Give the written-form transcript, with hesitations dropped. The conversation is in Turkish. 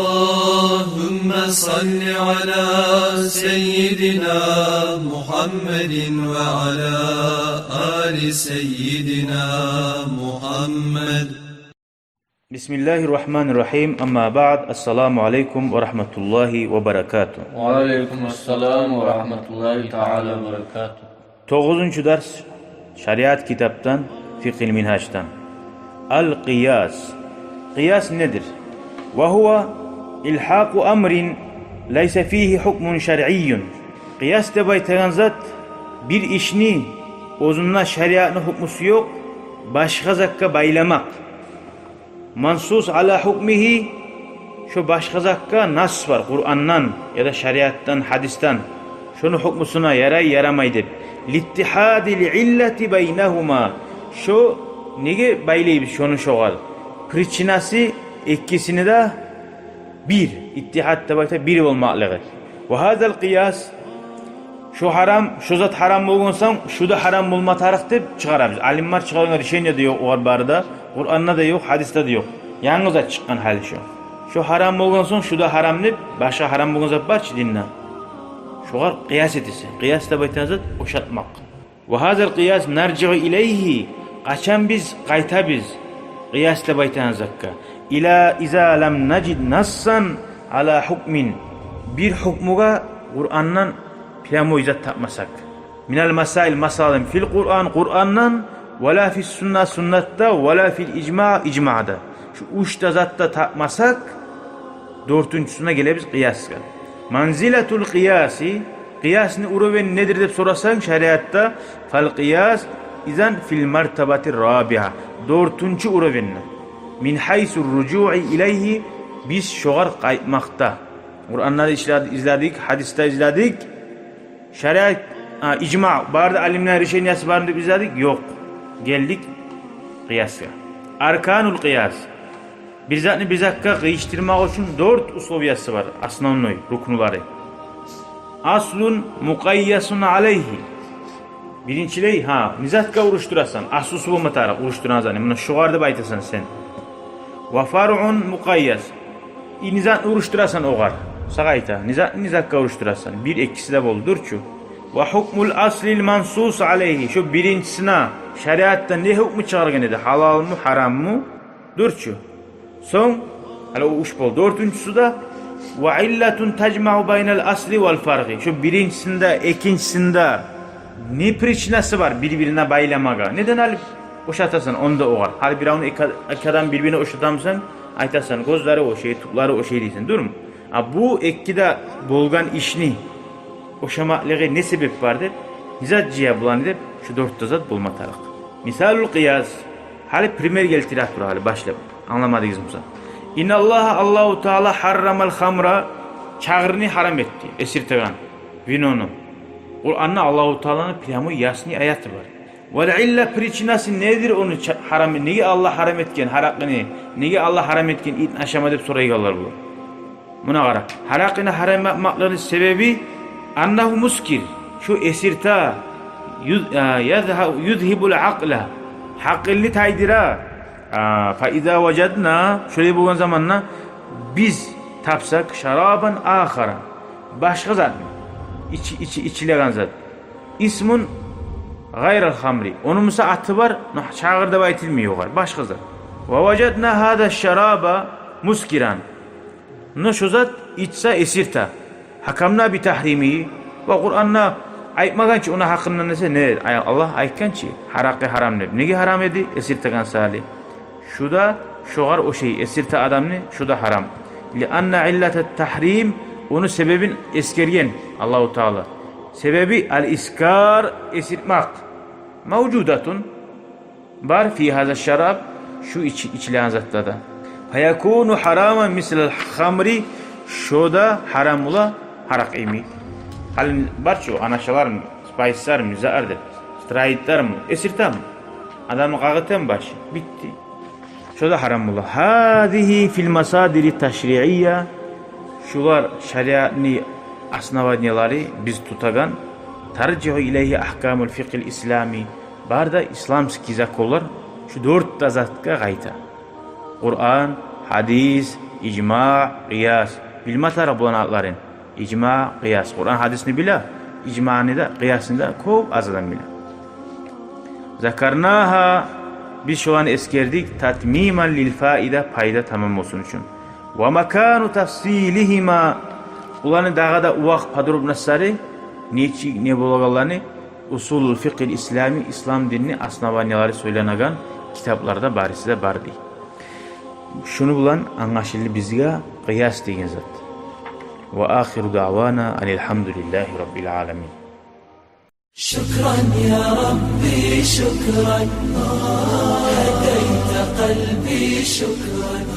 اللهم صل على سيدنا محمد وعلى آل سيدنا محمد. بسم الله الرحمن الرحيم. أما بعد، السلام عليكم ورحمة الله وبركاته. وعليكم السلام ورحمة الله تعالى وبركاته. 9. ders Şeriat kitaptan, Fiqh-i Minhaj'tan. Al-Qiyas. Qiyas nedir? Ve huve ilhaqu amrin leyse fihi hukmun şer'iyyun. Qiyas de baytagan zat bir işni ozunna şeriatın hukmusu yok, başka zakka baylamak. Mansus ala hukmihi, şu başka zakka nas var Kur'an'dan ya da şeriattan, hadisten. Şunu hukmusuna yaray yaramaydır. Littihadil illeti beynehuma. Şu nege bayleyip şunu şoğal. Pričinası ikkisini de bir. İttihatta bakta bir olmaklıdır. Ve hadal qiyas. Şu haram, şu zat haram olgunsan, şu da haram olma tarih deyip çıkarabız. Alimler çıkarınca rişenye de yok o barda. Kur'an'da da yok, hadiste de yok. Yalnız da çıkan hali şu. Şu haram olgunsan, şu da haram deyip, başka haram olgun zat var ki dinle. Şular qiyas etisi. Qiyas da baytan zat oşatmak. Ve hadal qiyas nerci'u ileyhi. Kaçan biz, kayta biz. Qiyas da baytan zakka. İla iza lam necid nassan ala hukmin. Bir hukmuga Kur'an'dan plamo izat tapmasak. Minal masail masalım fil Kur'an, Kur'an'dan ve la fil sünnet, sünnette ve la fil icma, icma'da. Şu uçta zatta tapmasak dörtüncüsüne gelebiz qiyasga. Manziletul qiyasi, qiyasni uruven nedir dep sorasan şeriatta fal qiyas izan fil mertebati rabiha. Dörtüncü uruvenine. Min haysul rucu'i ileyhi, biz şoğar kaymakta. Kur'an'da izledik, hadiste izledik. Şeriat, icma, barda alimler rişeniyası barında izledik. Yok. Geldik qiyasga. Arkanul qiyas. Bir zatni bir zakka kıyıştırmak için 4 uslubiyası var. Asnavnoy, ruknuları. Aslun mukayyasun aleyhi. Birinciley, nizatka uruşturasan. Aslusu bulma taraf, uruşturan bunu şuarda baytasan sen. Ve far'un mukayyas. Nizat uruşturasan oğar. Sağayta. Nizakka uruşturasan. Bir ikisi de boldur şu. Ve hukmul aslil mansus aleyhi. Şu birincisine şeriatta ne hukmu çağırgan edi? Halal mı, haram mı? Dur şu. Son, hala o uç bol. Dörtüncüsü de ve illetun tecma'u beynel asli vel farqi. Şu birincisinde, ikincisinde ne pričinası var birbirine baylamaga. Neden alıp oşatasan onda oğar. Hal bir onu iki adam birbirine oşatamsan, aytasan gözleri o şey, tukları o şey değilsin. Dur mu? Bu ikkide bolgan işni oşamaklığı ne sebep vardır? Nizat ciye bulanıdır. Şu dört zat bulma tarık. Misalul qiyas. Hali primer geltirak dur hali başla. Anlamadığız mı? İnnallaha Allahu Teala harramal hamra, çağrını haram etti. Esirtegan. Vinonu. Kur'an'da Allahu Teala'nın planı yasni ayatı var. Ve illa pričinası nedir onu haram? Neye Allah haram etken harakını? Neye Allah haram etken it aşama deyip sorayıgalar bu. Buna gara. Harakını haram yapmaklarının sebebi annahu muskir. Şu esirta yudhibul akla. Hakkilli taydira. Fa iza vecedna, şöyle bulgan zamanla biz tapsak şaraban ahara. Başka zat mı? İçilegan zat. İsmun gayrel hamri. Onun musa atı var, çağırda baytilmiyor var. Başka zat. Ve vecedna hada şaraba muskiran. Şu zat içse esirta. Hakamna bi tahrimi ve Kur'an'na aytmagan ki ona hakkında ne? Allah aytkan ki harakı haram ne? Negi haram edi? Esirtagan salih. Şu da şoğar o şey. Esirta adam ne? Şu da haram. Lianna illetet tahrim, onu sebebin eskeryen Allahu Teala. Sebebi el-iskar, esirtmak. Mevcudatun var fi haza şarab, şu içilen zatta da. Fayakunu haraman mislel hamri, şu da haram ola harak imi. Halin var şu anaşalar mı, spice'lar mı, zaardır, strayitler mı, esirta mı? Adamın kağıtı mı başı? Bitti. Şu da haram ola. Hâzihi fil masadiri teşri'iyye. Şular şeriatni asnavaniyaları biz tutagan. Tercihu ileyhi ahkamul fiqhil islami. Barda İslamski zakollar şu dört tazatka gayta. Kur'an, hadis, icma, qiyas. Bilme taraf bulanatların. İcma, qiyas. Kur'an hadisini bile, icmanı da, qiyasını da çok azdan bile. Zakarnaha, biz şu an eskerdik, tatmiman lil faide, payda tamam olsun için. Ve mekanu tafsilihima, ulanı dağa da uvaq padrobnasları, ne bolağalarını, usulul fiqh İslami, İslam dinini asnavanyaları söylenagan kitaplarda barisi de bardi. Şunu bulan anlaşıldı bizge qiyas degen zat. Ve ahiru davana enelhamdülillahi rabbil alamin. شكرا يا ربي شكرا هديت قلبي شكرا